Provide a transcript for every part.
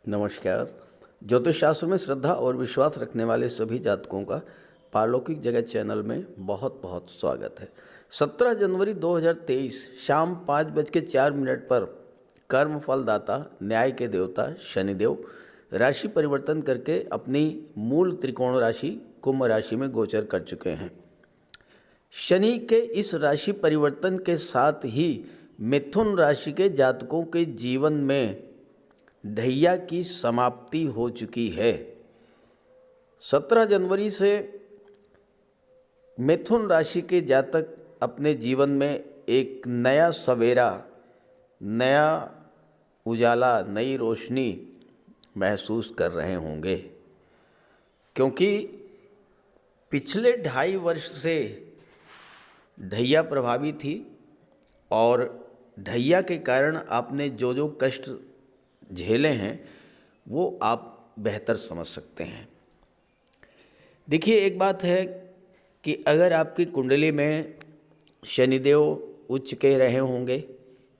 नमस्कार। ज्योतिष शास्त्र में श्रद्धा और विश्वास रखने वाले सभी जातकों का पारलौकिक जगत चैनल में बहुत बहुत स्वागत है। 17 जनवरी 2023 शाम 5:04 पर कर्म फलदाता न्याय के देवता शनिदेव राशि परिवर्तन करके अपनी मूल त्रिकोण राशि कुंभ राशि में गोचर कर चुके हैं। शनि के इस राशि परिवर्तन के साथ ही मिथुन राशि के जातकों के जीवन में ढैया की समाप्ति हो चुकी है। 17 जनवरी से मिथुन राशि के जातक अपने जीवन में एक नया सवेरा, नया उजाला, नई रोशनी महसूस कर रहे होंगे, क्योंकि पिछले 2.5 वर्ष से ढैया प्रभावी थी और ढैया के कारण आपने जो जो कष्ट झेले हैं वो आप बेहतर समझ सकते हैं। देखिए, एक बात है कि अगर आपकी कुंडली में शनिदेव उच्च के रहे होंगे,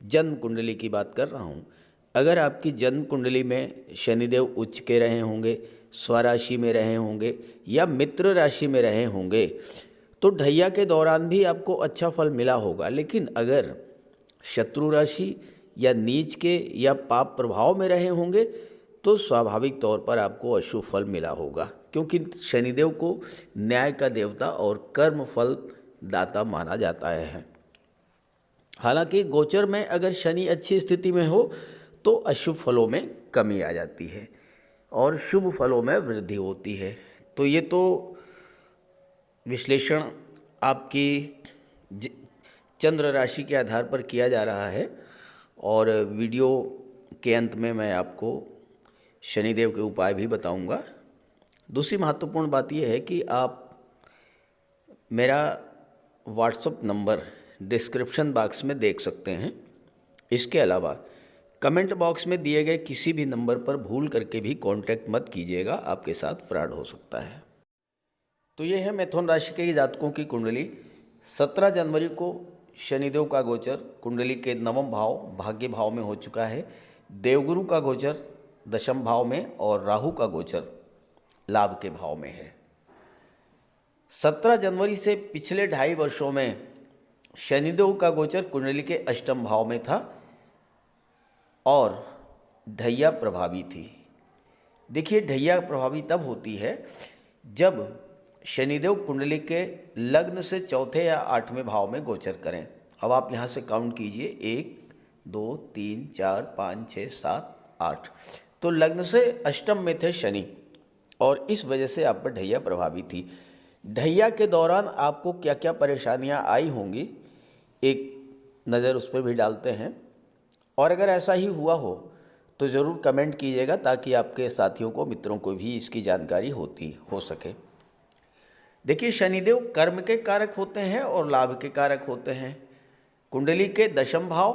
जन्म कुंडली की बात कर रहा हूँ, अगर आपकी जन्म कुंडली में शनिदेव उच्च के रहे होंगे, स्वराशि में रहे होंगे या मित्र राशि में रहे होंगे, तो ढैया के दौरान भी आपको अच्छा फल मिला होगा। लेकिन अगर शत्रु राशि या नीच के या पाप प्रभाव में रहे होंगे तो स्वाभाविक तौर पर आपको अशुभ फल मिला होगा, क्योंकि शनिदेव को न्याय का देवता और कर्म फल दाता माना जाता है। हालांकि गोचर में अगर शनि अच्छी स्थिति में हो तो अशुभ फलों में कमी आ जाती है और शुभ फलों में वृद्धि होती है। तो ये तो विश्लेषण आपकी चंद्र राशि के आधार पर किया जा रहा है और वीडियो के अंत में मैं आपको शनिदेव के उपाय भी बताऊंगा। दूसरी महत्वपूर्ण बात यह है कि आप मेरा व्हाट्सएप नंबर डिस्क्रिप्शन बॉक्स में देख सकते हैं। इसके अलावा कमेंट बॉक्स में दिए गए किसी भी नंबर पर भूल करके भी कांटेक्ट मत कीजिएगा, आपके साथ फ्रॉड हो सकता है। तो ये है मिथुन राशि के जातकों की कुंडली। 17 जनवरी को शनिदेव का गोचर कुंडली के 9वें भाव भाग्य भाव में हो चुका है। देवगुरु का गोचर 10वें भाव में और राहु का गोचर लाभ के भाव में है। 17 जनवरी से पिछले 2.5 वर्षों में शनिदेव का गोचर कुंडली के 8वें भाव में था और ढैया प्रभावी थी। देखिए, ढैया प्रभावी तब होती है जब शनिदेव कुंडली के लग्न से 4थे या 8वें भाव में गोचर करें। अब आप यहाँ से काउंट कीजिए, 1 2 3 4 5 6 7 8। तो लग्न से अष्टम में थे शनि और इस वजह से आप पर ढैया प्रभावी थी। ढैया के दौरान आपको क्या क्या परेशानियाँ आई होंगी, एक नज़र उस पर भी डालते हैं। और अगर ऐसा ही हुआ हो तो ज़रूर कमेंट कीजिएगा ताकि आपके साथियों को, मित्रों को भी इसकी जानकारी हो सके। देखिए, शनिदेव कर्म के कारक होते हैं और लाभ के कारक होते हैं। कुंडली के 10वें भाव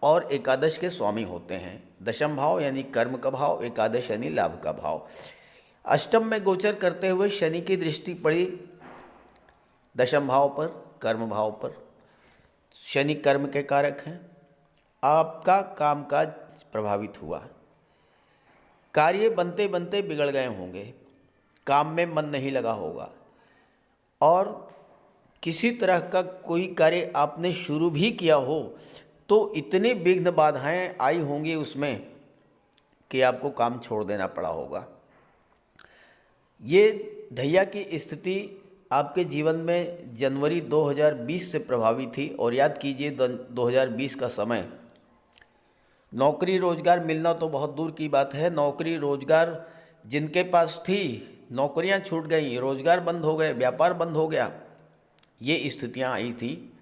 और एकादश के स्वामी होते हैं। 10वें भाव यानी कर्म का भाव, एकादश यानी लाभ का भाव। अष्टम में गोचर करते हुए शनि की दृष्टि पड़ी 10वें भाव पर, कर्म भाव पर। शनि कर्म के कारक हैं। आपका कामकाज प्रभावित हुआ, कार्य बनते बनते बिगड़ गए होंगे, काम में मन नहीं लगा होगा और किसी तरह का कोई कार्य आपने शुरू भी किया हो तो इतनी विघ्न बाधाएं आई होंगी उसमें कि आपको काम छोड़ देना पड़ा होगा। ये ढैया की स्थिति आपके जीवन में जनवरी 2020 से प्रभावी थी और याद कीजिए 2020 का समय, नौकरी रोजगार मिलना तो बहुत दूर की बात है, नौकरी रोजगार जिनके पास थी, नौकरियां छूट गई, रोजगार बंद हो गए, व्यापार बंद हो गया, ये स्थितियां आई थी,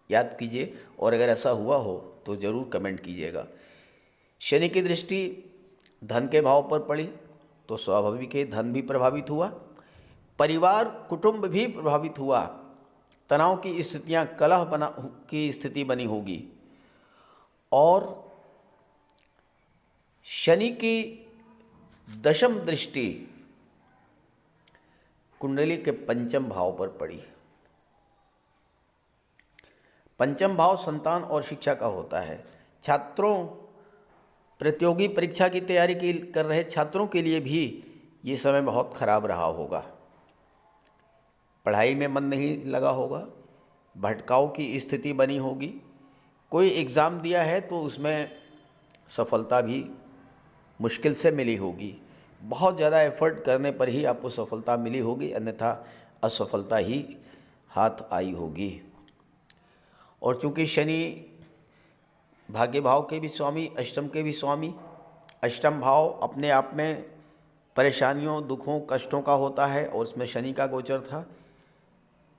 याद कीजिए। और अगर ऐसा हुआ हो तो ज़रूर कमेंट कीजिएगा। शनि की दृष्टि धन के भाव पर पड़ी तो स्वाभाविक है धन भी प्रभावित हुआ, परिवार कुटुंब भी प्रभावित हुआ, तनाव की स्थितियां, कलह की स्थिति बनी होगी। और शनि की 10वीं दृष्टि कुंडली के 5वें भाव पर पड़ी। 5वां भाव संतान और शिक्षा का होता है। छात्रों प्रतियोगी परीक्षा की तैयारी कर रहे छात्रों के लिए भी ये समय बहुत ख़राब रहा होगा। पढ़ाई में मन नहीं लगा होगा, भटकाव की स्थिति बनी होगी। कोई एग्ज़ाम दिया है तो उसमें सफलता भी मुश्किल से मिली होगी। बहुत ज़्यादा एफर्ट करने पर ही आपको सफलता मिली होगी, अन्यथा असफलता ही हाथ आई होगी। और चूँकि शनि भाग्य भाव के भी स्वामी, अष्टम के भी स्वामी, अष्टम भाव अपने आप में परेशानियों, दुखों, कष्टों का होता है और उसमें शनि का गोचर था।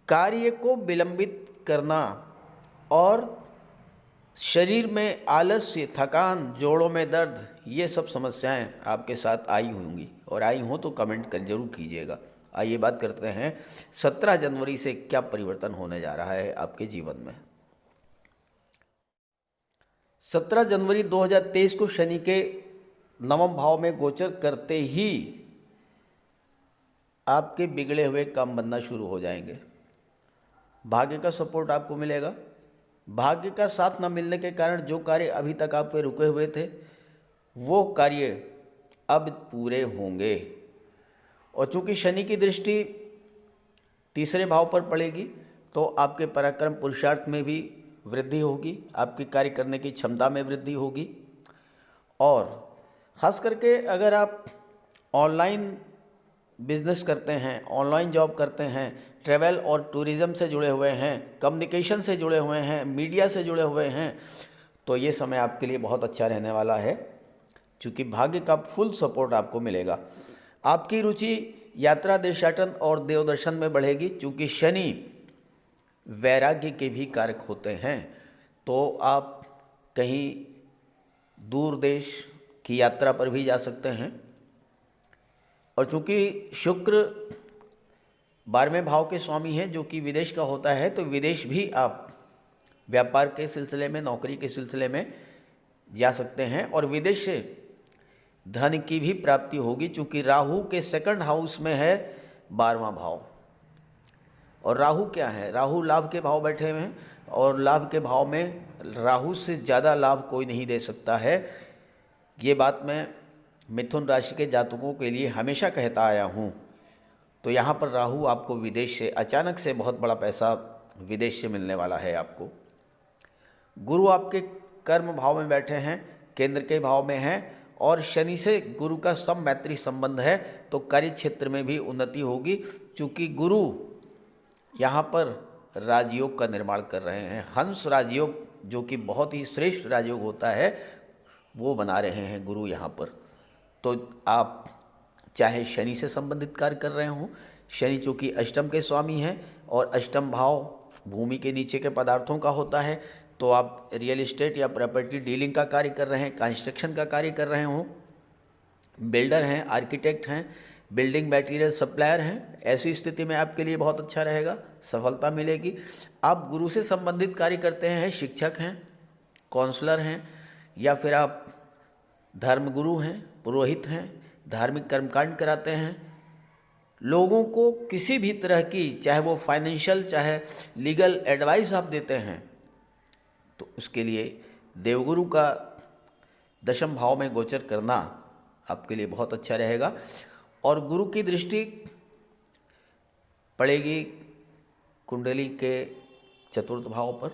कार्य को विलंबित करना और शरीर में आलस्य, थकान, जोड़ों में दर्द, ये सब समस्याएं आपके साथ आई होंगी, और आई हों तो कमेंट कर जरूर कीजिएगा। आइए बात करते हैं 17 जनवरी से क्या परिवर्तन होने जा रहा है आपके जीवन में। 17 जनवरी 2023 को शनि के नवम भाव में गोचर करते ही आपके बिगड़े हुए काम बनना शुरू हो जाएंगे। भाग्य का सपोर्ट आपको मिलेगा। भाग्य का साथ न मिलने के कारण जो कार्य अभी तक आप पे रुके हुए थे वो कार्य अब पूरे होंगे। और चूंकि शनि की दृष्टि तीसरे भाव पर पड़ेगी तो आपके पराक्रम, पुरुषार्थ में भी वृद्धि होगी, आपकी कार्य करने की क्षमता में वृद्धि होगी। और ख़ास करके अगर आप ऑनलाइन बिजनेस करते हैं, ऑनलाइन जॉब करते हैं, ट्रैवल और टूरिज़्म से जुड़े हुए हैं, कम्युनिकेशन से जुड़े हुए हैं, मीडिया से जुड़े हुए हैं, तो ये समय आपके लिए बहुत अच्छा रहने वाला है, क्योंकि भाग्य का फुल सपोर्ट आपको मिलेगा। आपकी रुचि यात्रा, देशाटन और देवदर्शन में बढ़ेगी, क्योंकि शनि वैराग्य के भी कारक होते हैं। तो आप कहीं दूर देश की यात्रा पर भी जा सकते हैं। और चूँकि शुक्र 12वें भाव के स्वामी हैं जो कि विदेश का होता है, तो विदेश भी आप व्यापार के सिलसिले में, नौकरी के सिलसिले में जा सकते हैं। और विदेश से धन की भी प्राप्ति होगी, चूँकि राहु के सेकंड हाउस में है 12वां भाव। और राहु क्या है? राहु लाभ के भाव बैठे हुए हैं, और लाभ के भाव में राहु से ज़्यादा लाभ कोई नहीं दे सकता है। ये बात मैं मिथुन राशि के जातकों के लिए हमेशा कहता आया हूँ। तो यहाँ पर राहु आपको विदेश से अचानक से बहुत बड़ा पैसा विदेश से मिलने वाला है आपको। गुरु आपके कर्म भाव में बैठे हैं, केंद्र के भाव में हैं, और शनि से गुरु का सम मैत्री संबंध है, तो कार्य क्षेत्र में भी उन्नति होगी, क्योंकि गुरु यहाँ पर राजयोग का निर्माण कर रहे हैं। हंस राजयोग, जो कि बहुत ही श्रेष्ठ राजयोग होता है, वो बना रहे हैं गुरु यहाँ पर। तो आप चाहे शनि से संबंधित कार्य कर रहे हों, शनि चूँकि अष्टम के स्वामी हैं और अष्टम भाव भूमि के नीचे के पदार्थों का होता है, तो आप रियल एस्टेट या प्रॉपर्टी डीलिंग का कार्य कर रहे हैं, कंस्ट्रक्शन का कार्य कर रहे हों, बिल्डर हैं, आर्किटेक्ट हैं, बिल्डिंग मटेरियल सप्लायर हैं, ऐसी स्थिति में आपके लिए बहुत अच्छा रहेगा, सफलता मिलेगी। आप गुरु से संबंधित कार्य करते हैं, शिक्षक हैं, काउंसलर हैं, या फिर आप धर्मगुरु हैं, पुरोहित हैं, धार्मिक कर्मकांड कराते हैं, लोगों को किसी भी तरह की, चाहे वो फाइनेंशियल चाहे लीगल एडवाइस आप देते हैं, तो उसके लिए देवगुरु का दशम भाव में गोचर करना आपके लिए बहुत अच्छा रहेगा। और गुरु की दृष्टि पड़ेगी कुंडली के चतुर्थ भाव पर।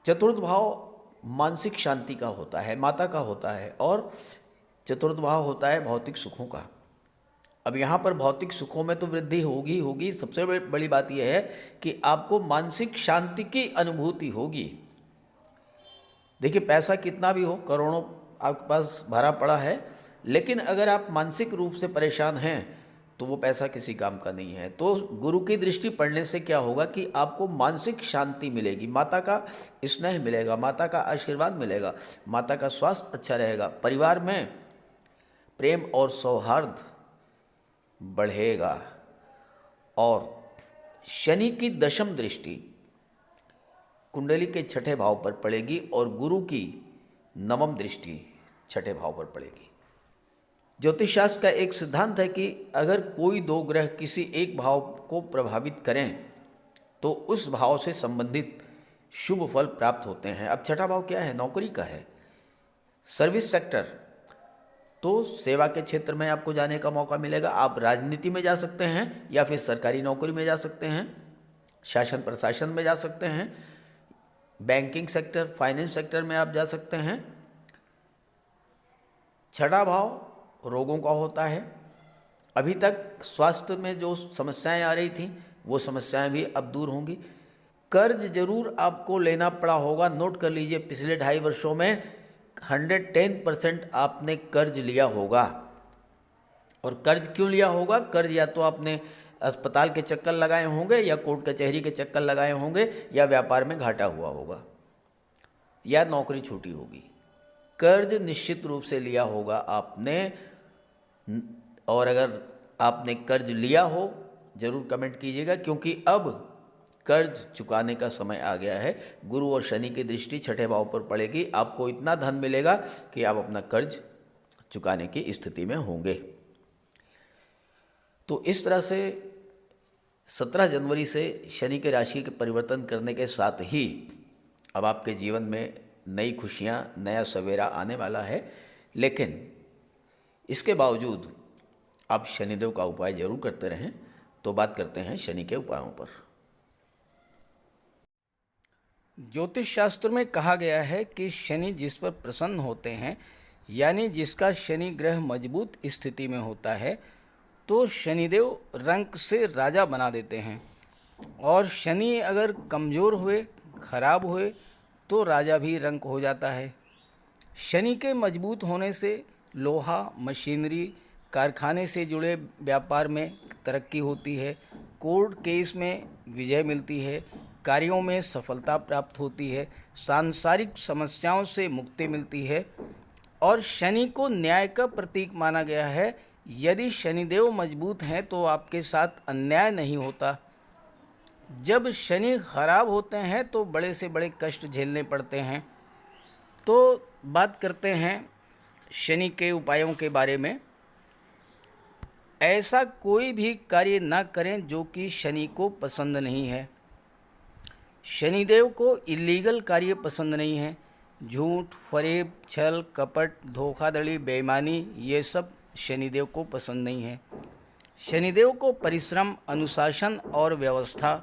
चतुर्थ भाव मानसिक शांति का होता है, माता का होता है, और चतुर्थ भाव होता है भौतिक सुखों का। अब यहाँ पर भौतिक सुखों में तो वृद्धि होगी होगी, सबसे बड़ी बात यह है कि आपको मानसिक शांति की अनुभूति होगी। देखिए, पैसा कितना भी हो, करोड़ों आपके पास भरा पड़ा है, लेकिन अगर आप मानसिक रूप से परेशान हैं तो वो पैसा किसी काम का नहीं है। तो गुरु की दृष्टि पड़ने से क्या होगा कि आपको मानसिक शांति मिलेगी, माता का स्नेह मिलेगा, माता का आशीर्वाद मिलेगा, माता का स्वास्थ्य अच्छा रहेगा, परिवार में प्रेम और सौहार्द बढ़ेगा। और शनि की दशम दृष्टि कुंडली के छठे भाव पर पड़ेगी और गुरु की नवम दृष्टि छठे भाव पर पड़ेगी। ज्योतिष शास्त्र का एक सिद्धांत है कि अगर कोई दो ग्रह किसी एक भाव को प्रभावित करें तो उस भाव से संबंधित शुभ फल प्राप्त होते हैं। अब छठा भाव क्या है? नौकरी का है। सर्विस सेक्टर, तो सेवा के क्षेत्र में आपको जाने का मौका मिलेगा। आप राजनीति में जा सकते हैं या फिर सरकारी नौकरी में जा सकते हैं, शासन प्रशासन में जा सकते हैं, बैंकिंग सेक्टर, फाइनेंस सेक्टर में आप जा सकते हैं। छठा भाव रोगों का होता है। अभी तक स्वास्थ्य में जो समस्याएं आ रही थी वो समस्याएं भी अब दूर होंगी। कर्ज जरूर आपको लेना पड़ा होगा। नोट कर लीजिए, पिछले 2.5 वर्षों में 110% आपने कर्ज लिया होगा। और कर्ज क्यों लिया होगा? कर्ज या तो आपने अस्पताल के चक्कर लगाए होंगे, या कोर्ट कचहरी के चक्कर लगाए होंगे, या व्यापार में घाटा हुआ होगा, या नौकरी छूटी होगी। कर्ज निश्चित रूप से लिया होगा आपने। और अगर आपने कर्ज लिया हो जरूर कमेंट कीजिएगा, क्योंकि अब कर्ज चुकाने का समय आ गया है। गुरु और शनि की दृष्टि छठे भाव पर पड़ेगी। आपको इतना धन मिलेगा कि आप अपना कर्ज चुकाने की स्थिति में होंगे। तो इस तरह से 17 जनवरी से शनि के राशि के परिवर्तन करने के साथ ही अब आपके जीवन में नई खुशियां, नया सवेरा आने वाला है। लेकिन इसके बावजूद आप शनिदेव का उपाय जरूर करते रहें। तो बात करते हैं शनि के उपायों पर। ज्योतिष शास्त्र में कहा गया है कि शनि जिस पर प्रसन्न होते हैं, यानी जिसका शनि ग्रह मजबूत स्थिति में होता है, तो शनिदेव रंक से राजा बना देते हैं। और शनि अगर कमज़ोर हुए, खराब हुए, तो राजा भी रंक हो जाता है। शनि के मजबूत होने से लोहा, मशीनरी, कारखाने से जुड़े व्यापार में तरक्की होती है, कोर्ट केस में विजय मिलती है, कार्यों में सफलता प्राप्त होती है, सांसारिक समस्याओं से मुक्ति मिलती है। और शनि को न्याय का प्रतीक माना गया है। यदि शनिदेव मजबूत हैं तो आपके साथ अन्याय नहीं होता। जब शनि खराब होते हैं तो बड़े से बड़े कष्ट झेलने पड़ते हैं। तो बात करते हैं शनि के उपायों के बारे में। ऐसा कोई भी कार्य ना करें जो कि शनि को पसंद नहीं है। शनिदेव को इलीगल कार्य पसंद नहीं है। झूठ, फरेब, छल, कपट, धोखाधड़ी, बेईमानी, ये सब शनिदेव को पसंद नहीं है। शनिदेव को परिश्रम, अनुशासन और व्यवस्था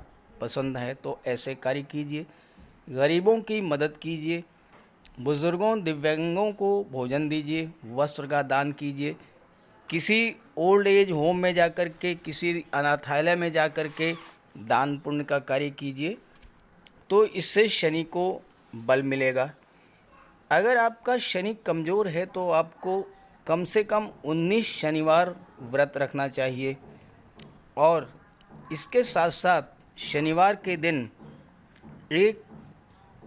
पसंद है। तो ऐसे कार्य कीजिए। गरीबों की मदद कीजिए, बुजुर्गों, दिव्यांगों को भोजन दीजिए, वस्त्र का दान कीजिए, किसी ओल्ड एज होम में जाकर के, किसी अनाथालय में जाकर के दान पुण्य का कार्य कीजिए। तो इससे शनि को बल मिलेगा। अगर आपका शनि कमज़ोर है तो आपको कम से कम 19 शनिवार व्रत रखना चाहिए। और इसके साथ साथ शनिवार के दिन एक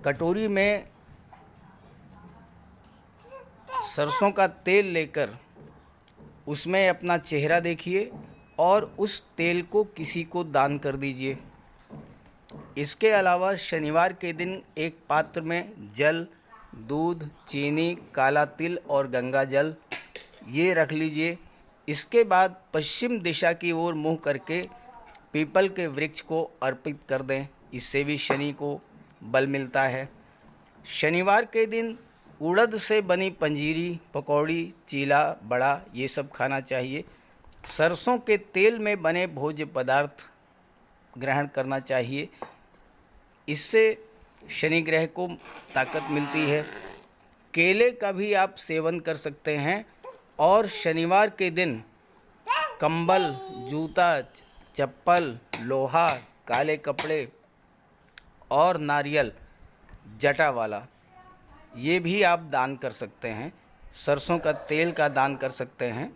कटोरी में सरसों का तेल लेकर उसमें अपना चेहरा देखिए और उस तेल को किसी को दान कर दीजिए। इसके अलावा शनिवार के दिन एक पात्र में जल, दूध, चीनी, काला तिल और गंगा जल ये रख लीजिए। इसके बाद पश्चिम दिशा की ओर मुँह करके पीपल के वृक्ष को अर्पित कर दें। इससे भी शनि को बल मिलता है। शनिवार के दिन उड़द से बनी पंजीरी, पकौड़ी, चीला, बड़ा ये सब खाना चाहिए। सरसों के तेल में बने भोज्य पदार्थ ग्रहण करना चाहिए। इससे शनि ग्रह को ताकत मिलती है। केले का भी आप सेवन कर सकते हैं। और शनिवार के दिन कंबल, जूता, चप्पल, लोहा, काले कपड़े और नारियल जटा वाला ये भी आप दान कर सकते हैं। सरसों का तेल का दान कर सकते हैं।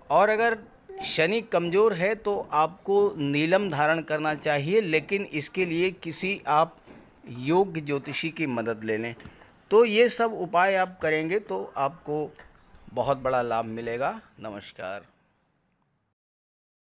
और अगर शनि कमज़ोर है तो आपको नीलम धारण करना चाहिए, लेकिन इसके लिए किसी आप योग्य ज्योतिषी की मदद ले लें। तो ये सब उपाय आप करेंगे तो आपको बहुत बड़ा लाभ मिलेगा। नमस्कार।